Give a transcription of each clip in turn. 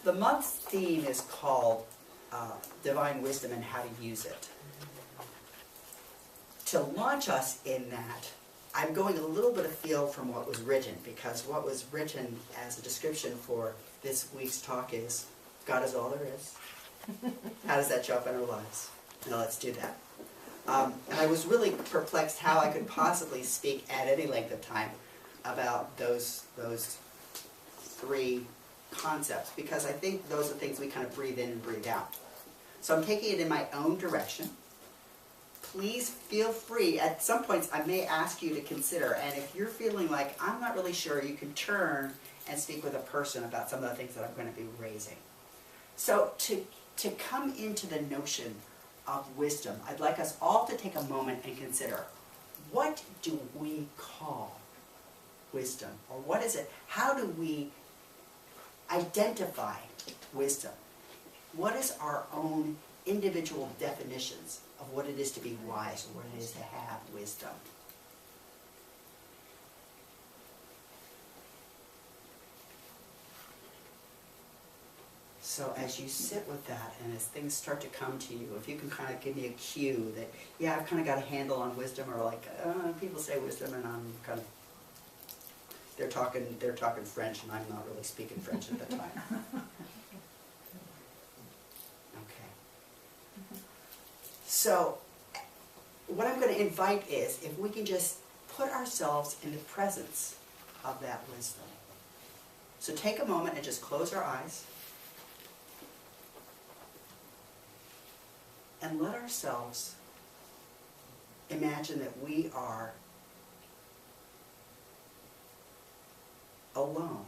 The month's theme is called Divine Wisdom and How to Use It. To launch us in that, I'm going a little bit afield from what was written, because what was written as a description for this week's talk is, God is all there is. How does that show up in our lives? Now let's do that. And I was really perplexed how I could possibly speak at any length of time about those three concepts, because I think those are things we kind of breathe in and breathe out. So I'm taking it in my own direction. Please feel free. At some points I may ask you to consider, and if you're feeling like I'm not really sure, you can turn and speak with a person about some of the things that I'm going to be raising. So to come into the notion of wisdom, I'd like us all to take a moment and consider, what do we call wisdom? Or what is it? How do we identify wisdom? What is our own individual definitions of what it is to be wise, or what it is to have wisdom? So as you sit with that, and as things start to come to you, if you can kind of give me a cue that, yeah, I've kind of got a handle on wisdom, or like, people say wisdom and I'm kind of, they're talking French and I'm not really speaking French at the time. Okay. So what I'm going to invite is, if we can just put ourselves in the presence of that wisdom. So take a moment and just close our eyes. And let ourselves imagine that we are alone,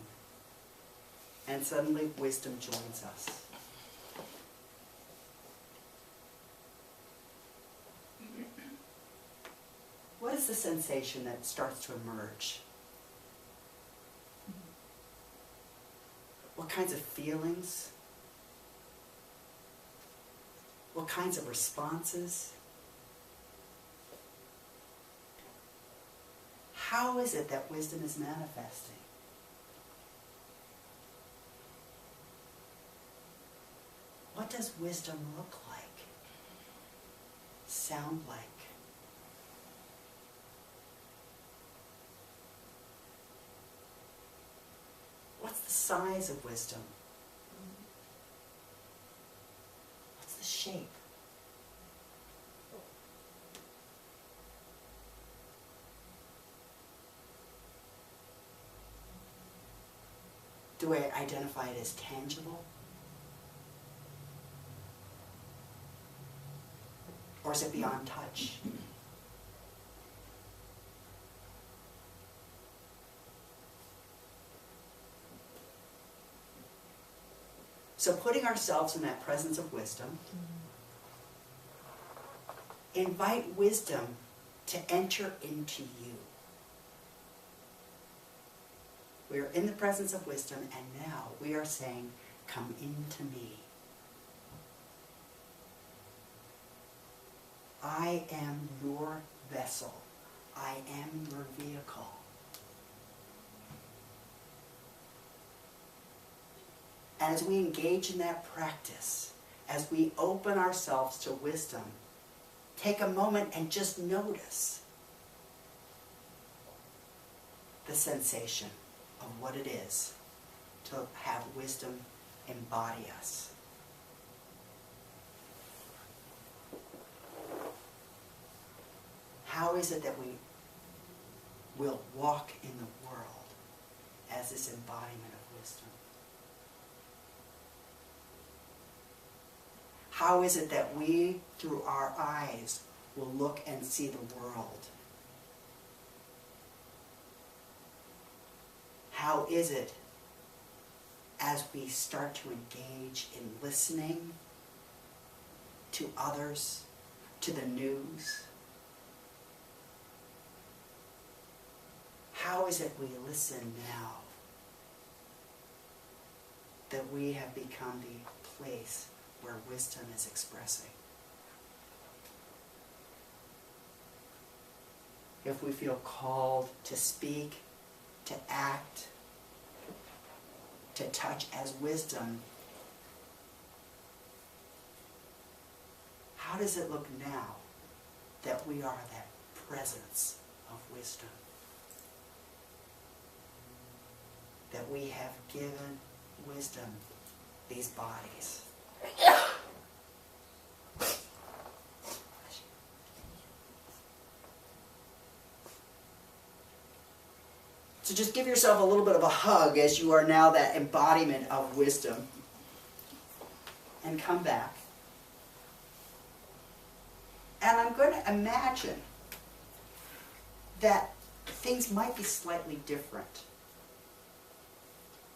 and suddenly wisdom joins us. What is the sensation that starts to emerge? What kinds of feelings? What kinds of responses? How is it that wisdom is manifesting? What does wisdom look like? Sound like? What's the size of wisdom? What's the shape? Do I identify it as tangible? Or is it beyond touch? So putting ourselves in that presence of wisdom, invite wisdom to enter into you. We are in the presence of wisdom, and now we are saying, come into me. I am your vessel. I am your vehicle. And as we engage in that practice, as we open ourselves to wisdom, take a moment and just notice the sensation of what it is to have wisdom embody us. How is it that we will walk in the world as this embodiment of wisdom? How is it that we, through our eyes, will look and see the world? How is it, as we start to engage in listening to others, to the news, how is it we listen now that we have become the place where wisdom is expressing? If we feel called to speak, to act, to touch as wisdom, how does it look now that we are that presence of wisdom? That we have given wisdom these bodies. So just give yourself a little bit of a hug as you are now that embodiment of wisdom. And come back. And I'm going to imagine that things might be slightly different.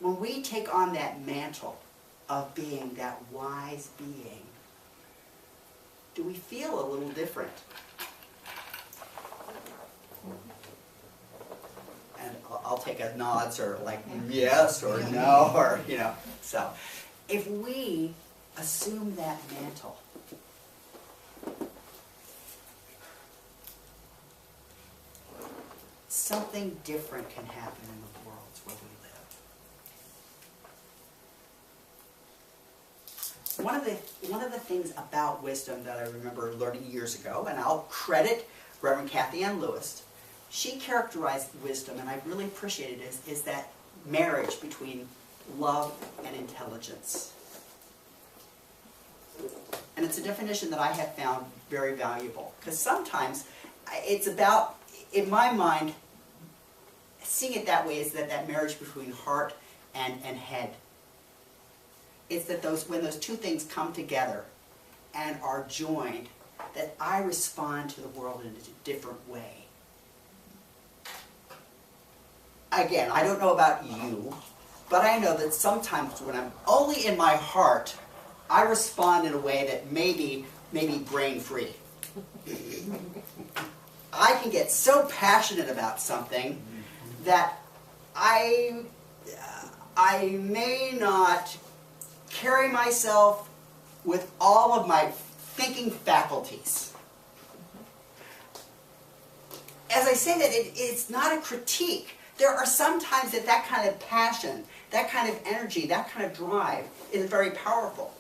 When we take on that mantle of being that wise being, do we feel a little different? And I'll take a nods or like yes or no or, you know. So if we assume that mantle, something different can happen in the worlds where we live. One of the things about wisdom that I remember learning years ago, and I'll credit Reverend Kathy Ann Lewis, she characterized wisdom, and I really appreciate it, is that marriage between love and intelligence. And it's a definition that I have found very valuable. Because sometimes it's about, in my mind, seeing it that way is that marriage between heart and head. It's that when those two things come together and are joined, that I respond to the world in a different way. Again, I don't know about you, but I know that sometimes when I'm only in my heart, I respond in a way that maybe brain-free. I can get so passionate about something that I may not carry myself with all of my thinking faculties. As I say that, it's not a critique. There are some times that kind of passion, that kind of energy, that kind of drive is very powerful.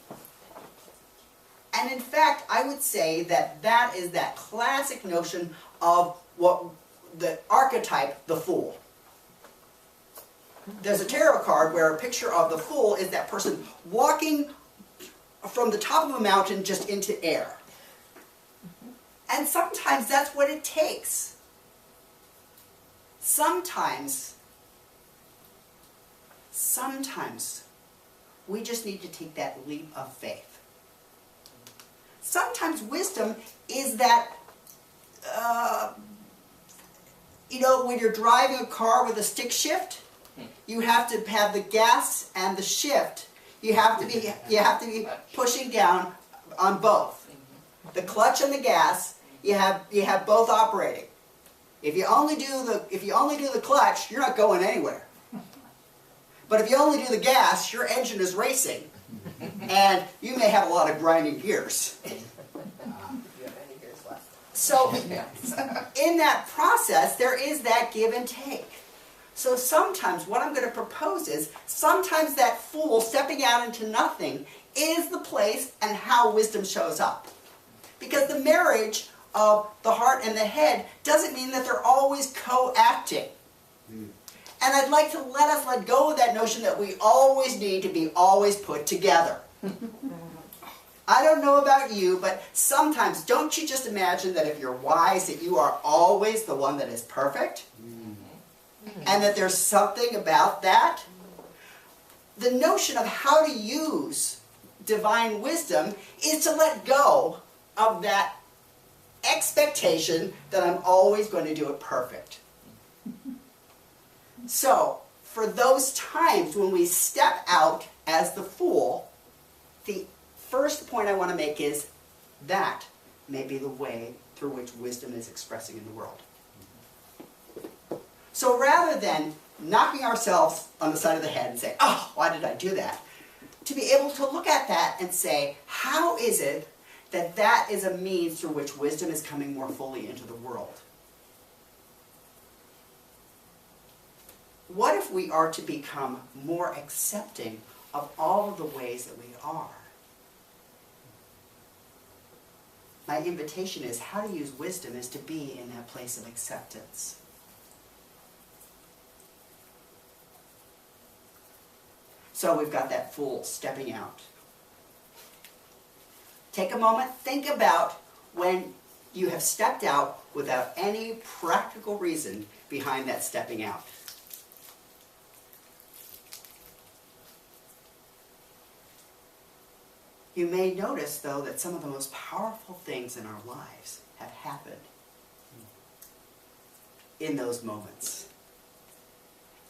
And in fact, I would say that is that classic notion of what the archetype, the fool. There's a tarot card where a picture of the fool is that person walking from the top of a mountain just into air. And sometimes that's what it takes. Sometimes we just need to take that leap of faith. Sometimes wisdom is that, when you're driving a car with a stick shift, you have to have the gas and the shift. You have to be pushing down on both. The clutch and the gas, you have both operating. If you only do the clutch, you're not going anywhere. But if you only do the gas, your engine is racing, and you may have a lot of grinding gears. So, in that process, there is that give and take. So sometimes what I'm going to propose is, sometimes that fool stepping out into nothing is the place and how wisdom shows up. Because the marriage of the heart and the head doesn't mean that they're always co-acting. And I'd like to let go of that notion that we always need to be always put together. I don't know about you, but sometimes don't you just imagine that if you're wise, that you are always the one that is perfect? And that there's something about that? The notion of how to use divine wisdom is to let go of that expectation that I'm always going to do it perfect. So, for those times when we step out as the fool, the first point I want to make is that may be the way through which wisdom is expressing in the world. So rather than knocking ourselves on the side of the head and say, oh, why did I do that? To be able to look at that and say, how is it that is a means through which wisdom is coming more fully into the world? What if we are to become more accepting of all of the ways that we are? my invitation is how to use wisdom is to be in that place of acceptance. So we've got that fool stepping out. Take a moment, think about when you have stepped out without any practical reason behind that stepping out. You may notice, though, that some of the most powerful things in our lives have happened in those moments.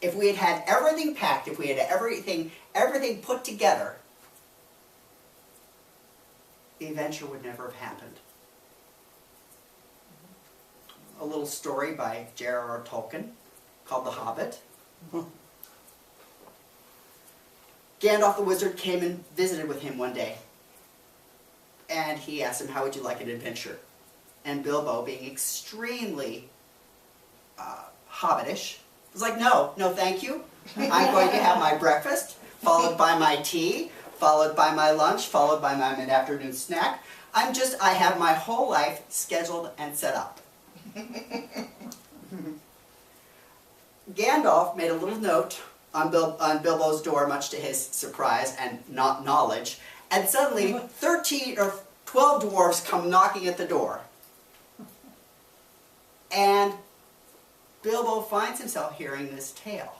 If we had had everything packed, if we had everything put together, the adventure would never have happened. A little story by J.R.R. Tolkien called The Hobbit. Gandalf the wizard came and visited with him one day. And he asked him, how would you like an adventure? And Bilbo, being extremely hobbitish, was like, no, thank you. I'm going to have my breakfast, followed by my tea, followed by my lunch, followed by my mid-afternoon snack. I have my whole life scheduled and set up. Gandalf made a little note on Bilbo's door, much to his surprise and not knowledge, and suddenly 13 or 12 dwarves come knocking at the door. And Bilbo finds himself hearing this tale.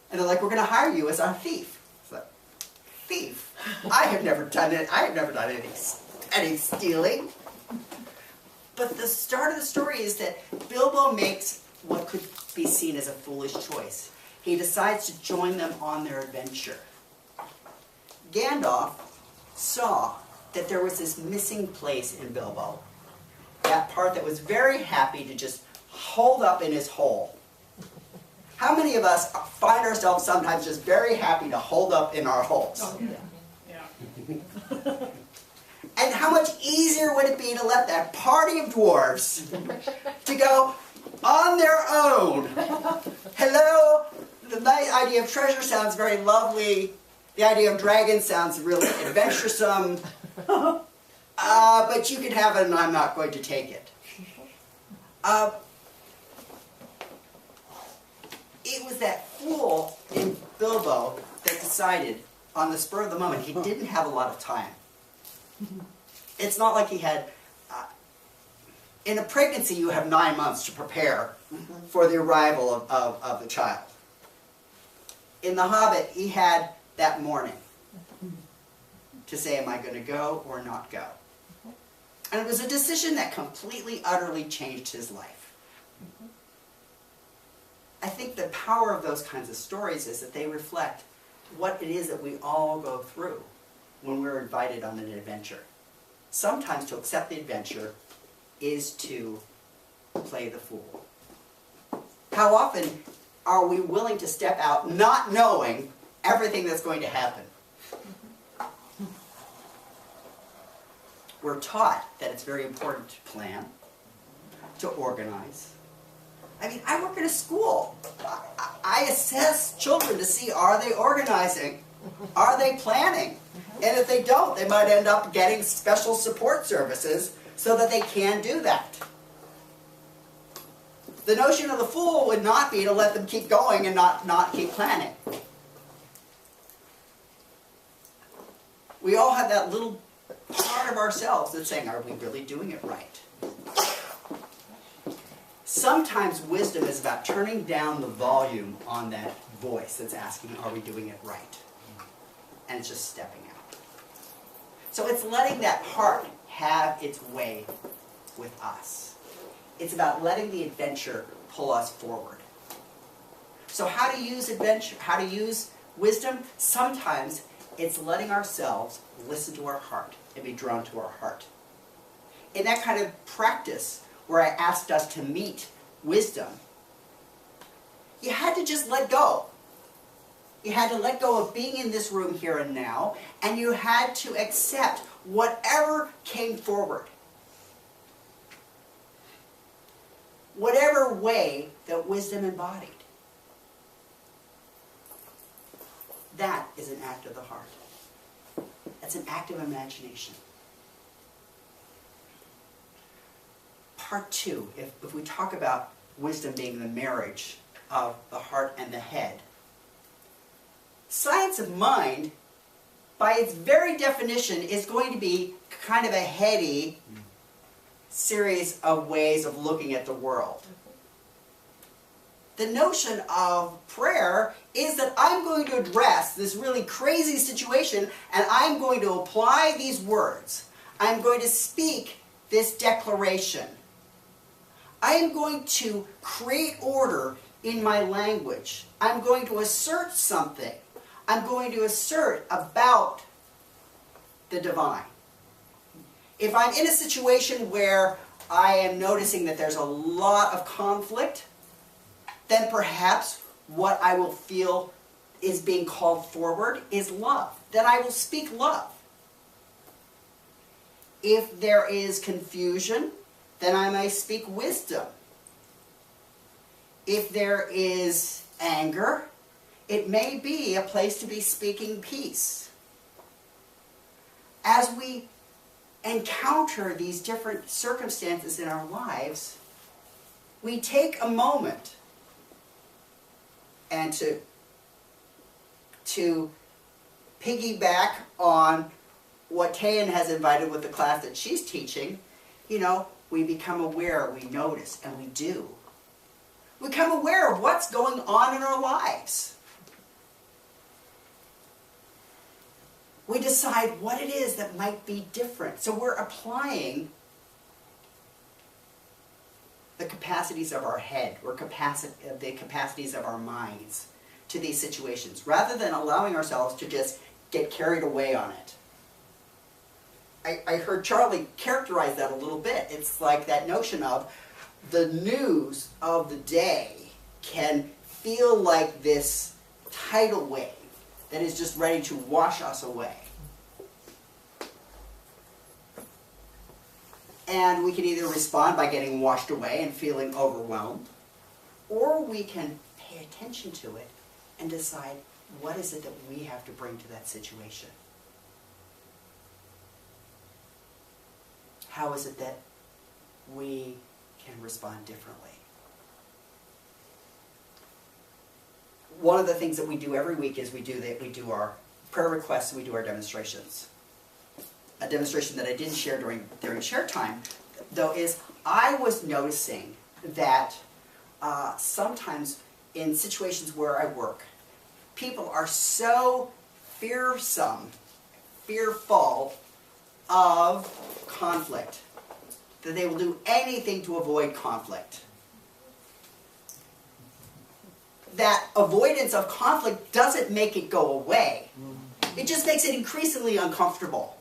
And they're like, we're going to hire you as our thief. It's like, thief? I have never done it. I have never done any stealing. But the start of the story is that Bilbo makes what could be seen as a foolish choice. He decides to join them on their adventure. Gandalf saw that there was this missing place in Bilbo. That part that was very happy to just hold up in his hole. How many of us find ourselves sometimes just very happy to hold up in our holes? Oh, yeah. And how much easier would it be to let that party of dwarves to go on their own? Hello, the nice idea of treasure sounds very lovely. The idea of dragons sounds really adventuresome. But you can have it and I'm not going to take it. It was that fool in Bilbo that decided on the spur of the moment. He didn't have a lot of time. It's not like he had... in a pregnancy, you have 9 months to prepare for the arrival of the child. In The Hobbit, he had that morning to say, am I going to go or not go? And it was a decision that completely, utterly changed his life. I think the power of those kinds of stories is that they reflect what it is that we all go through when we're invited on an adventure. Sometimes to accept the adventure is to play the fool. How often are we willing to step out not knowing everything that's going to happen? We're taught that it's very important to plan, to organize. I mean, I work in a school. I assess children to see, are they organizing? Are they planning? And if they don't, they might end up getting special support services so that they can do that. The notion of the fool would not be to let them keep going and not keep planning. We all have that little part of ourselves that's saying, are we really doing it right? Sometimes wisdom is about turning down the volume on that voice that's asking, are we doing it right? And it's just stepping out. So it's letting that heart have its way with us. It's about letting the adventure pull us forward. So how to use adventure, how to use wisdom? Sometimes it's letting ourselves listen to our heart and be drawn to our heart. In that kind of practice where I asked us to meet wisdom, you had to just let go. You had to let go of being in this room here and now, and you had to accept whatever came forward. Whatever way that wisdom embodied. That is an act of the heart. That's an act of imagination. part two, if we talk about wisdom being the marriage of the heart and the head, science of mind, by its very definition, is going to be kind of a heady series of ways of looking at the world. The notion of prayer is that I'm going to address this really crazy situation and I'm going to apply these words. I'm going to speak this declaration. I am going to create order in my language. I'm going to assert something. I'm going to assert about the divine. If I'm in a situation where I am noticing that there's a lot of conflict, then perhaps what I will feel is being called forward is love. Then I will speak love. If there is confusion, then I may speak wisdom. If there is anger, it may be a place to be speaking peace. As we encounter these different circumstances in our lives, we take a moment and to piggyback on what Tayan has invited with the class that she's teaching, we become aware, we notice, and we do. We become aware of what's going on in our lives. We decide what it is that might be different. So we're applying the capacities of our head, or the capacities of our minds to these situations, rather than allowing ourselves to just get carried away on it. I heard Charlie characterize that a little bit. It's like that notion of the news of the day can feel like this tidal wave that is just ready to wash us away. And we can either respond by getting washed away and feeling overwhelmed, or we can pay attention to it and decide what is it that we have to bring to that situation. How is it that we can respond differently? One of the things that we do every week is we do our prayer requests and we do our demonstrations. A demonstration that I didn't share during share time, though, is I was noticing that sometimes in situations where I work, people are so fearful of conflict that they will do anything to avoid conflict. That avoidance of conflict doesn't make it go away. It just makes it increasingly uncomfortable.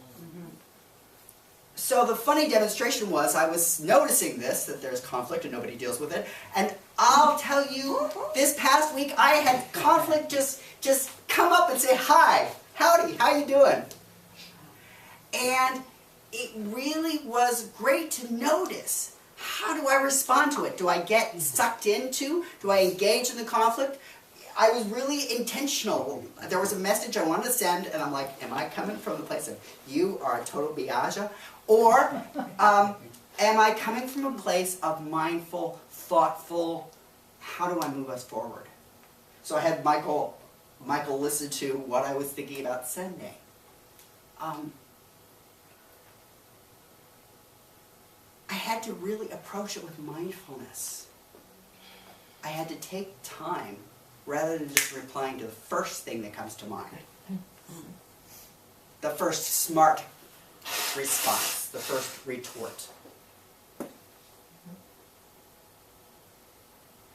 So the funny demonstration was, I was noticing this, that there's conflict and nobody deals with it. And I'll tell you, this past week I had conflict just come up and say, hi, howdy, how you doing? And it really was great to notice, how do I respond to it? Do I get sucked into? Do I engage in the conflict? I was really intentional. There was a message I wanted to send, and I'm like, am I coming from the place of, you are a total biaja? Or am I coming from a place of mindful, thoughtful, how do I move us forward? So I had Mykal listen to what I was thinking about sending. I had to really approach it with mindfulness. I had to take time rather than just replying to the first thing that comes to mind. The first smart response, the first retort.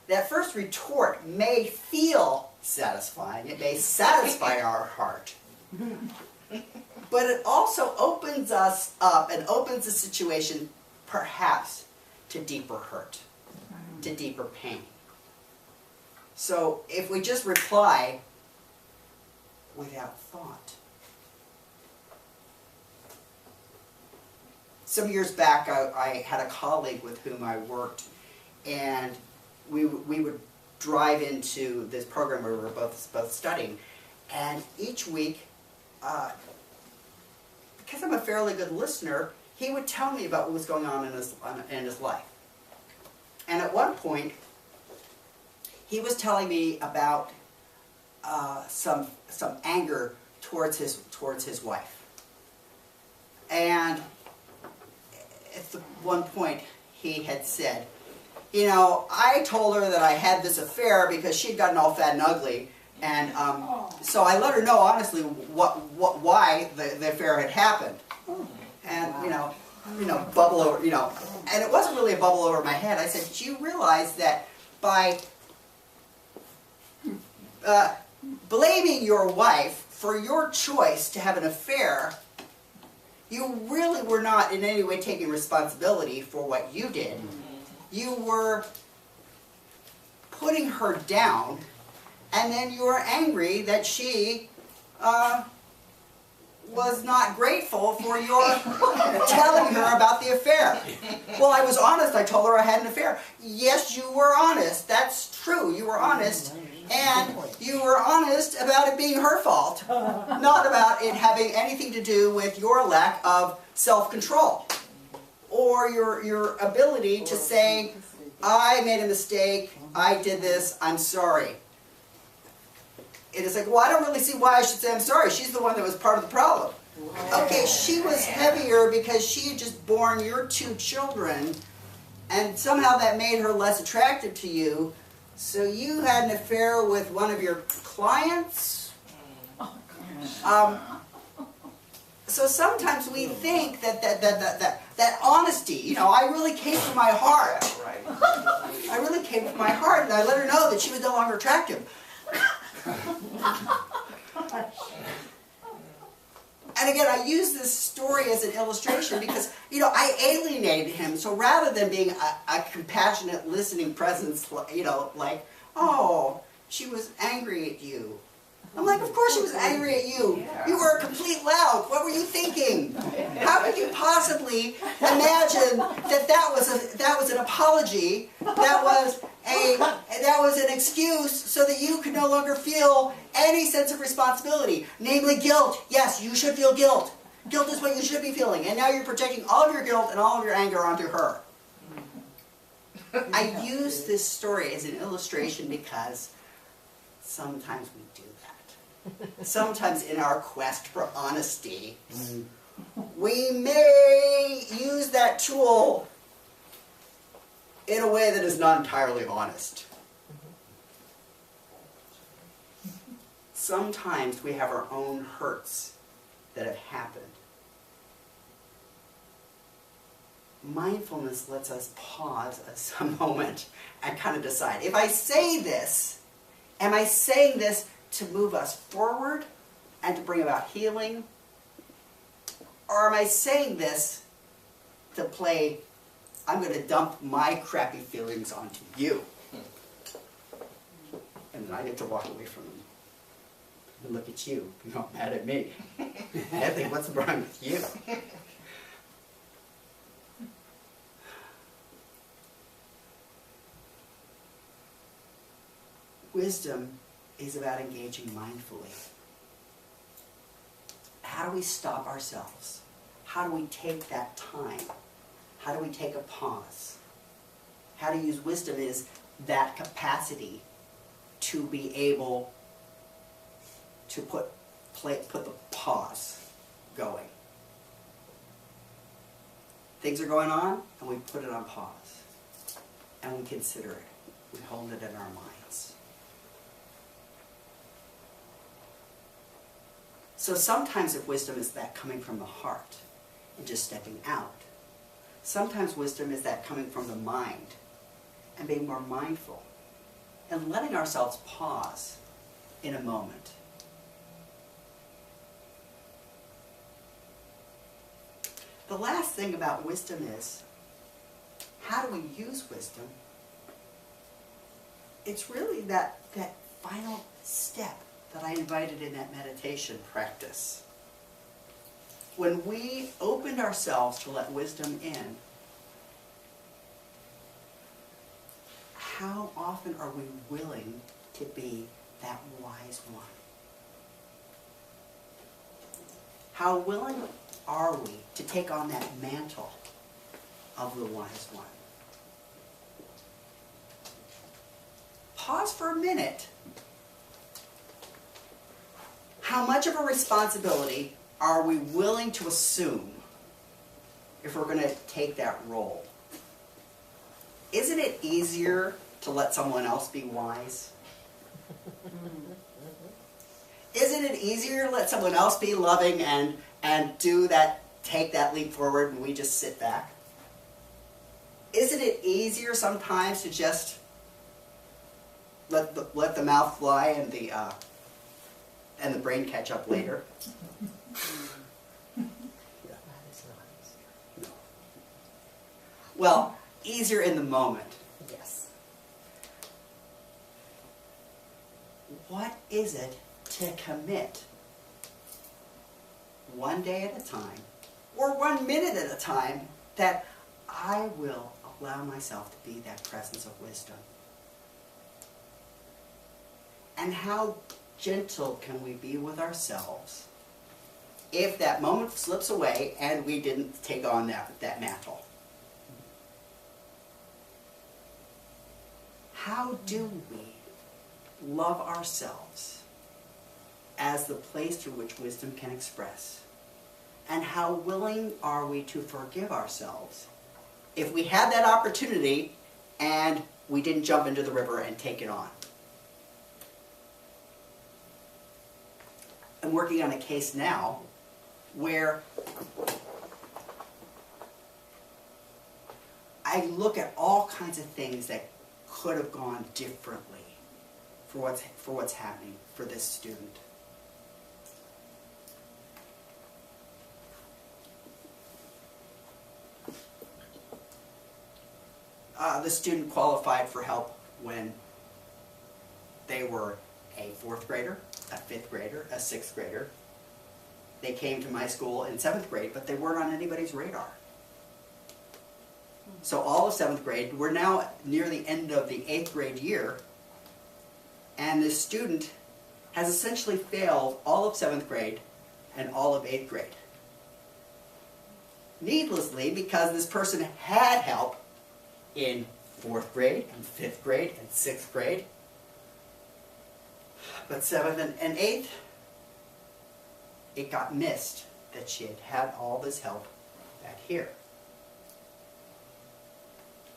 That first retort may feel satisfying, it may satisfy our heart, but it also opens us up and opens the situation perhaps to deeper hurt, to deeper pain. So if we just reply without thought. Some years back, I had a colleague with whom I worked, and we would drive into this program where we were both studying, and each week, because I'm a fairly good listener, he would tell me about what was going on in his life. And at one point, he was telling me about some anger towards his wife. And at one point, he had said, you know, I told her that I had this affair because she'd gotten all fat and ugly, and so I let her know honestly why the affair had happened. And you know, bubble over, and it wasn't really a bubble over my head. I said, do you realize that by blaming your wife for your choice to have an affair, you really were not in any way taking responsibility for what you did. You were putting her down, and then you were angry that she was not grateful for your telling her about the affair. Well, I was honest. I told her I had an affair. Yes, you were honest. That's true. You were honest. And you were honest about it being her fault, not about it having anything to do with your lack of self-control or your ability to say, I made a mistake, I did this, I'm sorry. It is like, well, I don't really see why I should say I'm sorry. She's the one that was part of the problem. Okay, she was heavier because she had just borne your 2 children, and somehow that made her less attractive to you. So you had an affair with one of your clients? So sometimes we think that honesty, I really came from my heart. I really came from my heart, and I let her know that she was no longer attractive. And again, I use this story as an illustration because, I alienated him. So rather than being a compassionate, listening presence, like, oh, she was angry at you. I'm like, of course she was angry at you. Yeah. You were a complete lout. What were you thinking? How could you possibly imagine that was an apology? That was an excuse so that you could no longer feel any sense of responsibility, namely guilt. Yes, you should feel guilt. Guilt is what you should be feeling, and now you're projecting all of your guilt and all of your anger onto her. I use this story as an illustration because sometimes we do that. Sometimes in our quest for honesty, we may use that tool in a way that is not entirely honest. Sometimes we have our own hurts that have happened. Mindfulness lets us pause a moment and kind of decide, if I say this, am I saying this to move us forward and to bring about healing? Or am I saying this to play, I'm going to dump my crappy feelings onto you? And then I get to walk away from them and look at you, not mad at me. I think, what's wrong with you? Wisdom is about engaging mindfully. How do we stop ourselves? How do we take that time? How do we take a pause? How to use wisdom is that capacity to be able to put the pause going. Things are going on, and we put it on pause. And we consider it. We hold it in our minds. So sometimes if wisdom is that coming from the heart and just stepping out, sometimes wisdom is that coming from the mind and being more mindful and letting ourselves pause in a moment. The last thing about wisdom is, how do we use wisdom? It's really that final step that I invited in that meditation practice. When we opened ourselves to let wisdom in, how often are we willing to be that wise one? How willing are we to take on that mantle of the wise one? pause for a minute. How much of a responsibility are we willing to assume if we're going to take that role? Isn't it easier to let someone else be wise? Isn't it easier to let someone else be loving and take that leap forward and we just sit back? Isn't it easier sometimes to just let the mouth fly and the brain catch up later? Well, easier in the moment. Yes. What is it to commit one day at a time or 1 minute at a time that I will allow myself to be that presence of wisdom? And how gentle can we be with ourselves if that moment slips away and we didn't take on that mantle? How do we love ourselves as the place through which wisdom can express? And how willing are we to forgive ourselves if we had that opportunity and we didn't jump into the river and take it on? I'm working on a case now where I look at all kinds of things that could have gone differently for what's happening for this student. The student qualified for help when they were a 4th grader, a 5th grader, a 6th grader. They came to my school in 7th grade, but they weren't on anybody's radar. So all of 7th grade, we're now near the end of the 8th grade year, and this student has essentially failed all of 7th grade and all of 8th grade. Needlessly, because this person had help in 4th grade and 5th grade and 6th grade, but 7th and 8th, it got missed that she had all this help back here.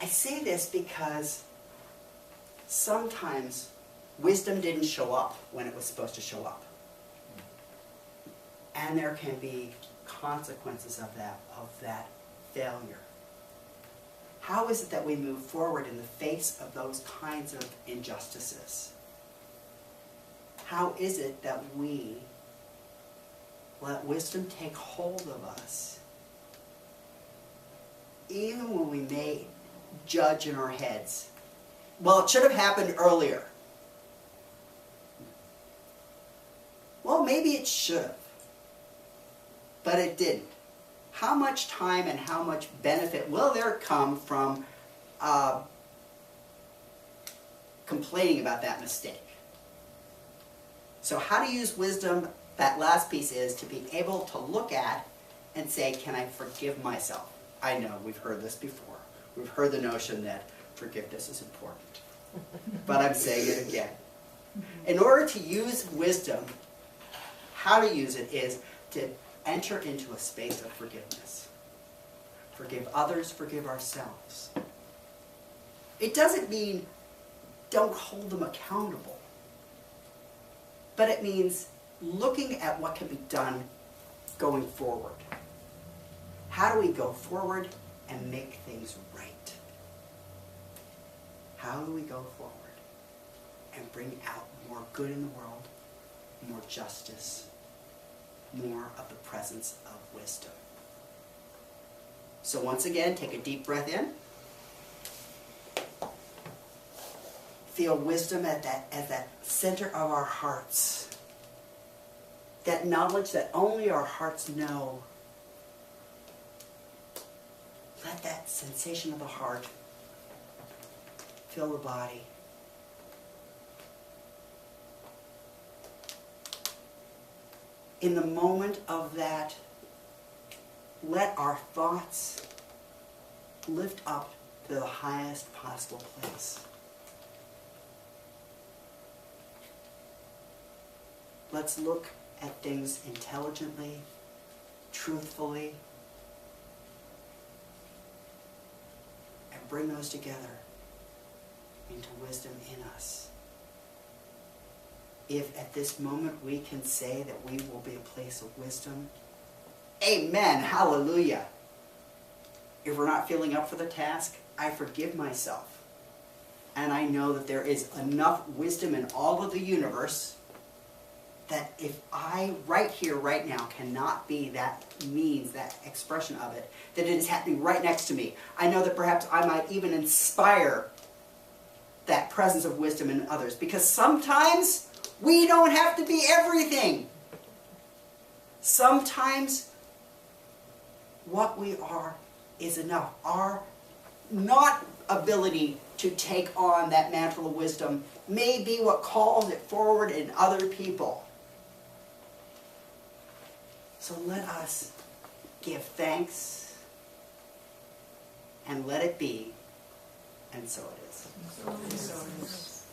I say this because sometimes wisdom didn't show up when it was supposed to show up. And there can be consequences of that failure. How is it that we move forward in the face of those kinds of injustices? How is it that we let wisdom take hold of us, even when we may judge in our heads? Well, it should have happened earlier. Well, maybe it should have, but it didn't. How much time and how much benefit will there come from complaining about that mistake? So how to use wisdom, that last piece is to be able to look at and say, can I forgive myself? I know, we've heard this before. We've heard the notion that forgiveness is important. But I'm saying it again. In order to use wisdom, how to use it is to enter into a space of forgiveness. Forgive others, forgive ourselves. It doesn't mean don't hold them accountable. But it means looking at what can be done going forward. How do we go forward and make things right? How do we go forward and bring out more good in the world, more justice, more of the presence of wisdom? So once again, take a deep breath in. Feel wisdom at that center of our hearts. That knowledge that only our hearts know. Let that sensation of the heart fill the body. In the moment of that, let our thoughts lift up to the highest possible place. Let's look at things intelligently, truthfully, and bring those together into wisdom in us. If at this moment we can say that we will be a place of wisdom, amen, hallelujah. If we're not feeling up for the task, I forgive myself. And I know that there is enough wisdom in all of the universe that if I, right here, right now, cannot be that means, that expression of it, that it is happening right next to me. I know that perhaps I might even inspire that presence of wisdom in others. Because sometimes we don't have to be everything. Sometimes what we are is enough. Our not ability to take on that mantle of wisdom may be what calls it forward in other people. So let us give thanks and let it be, and so it is. So it is.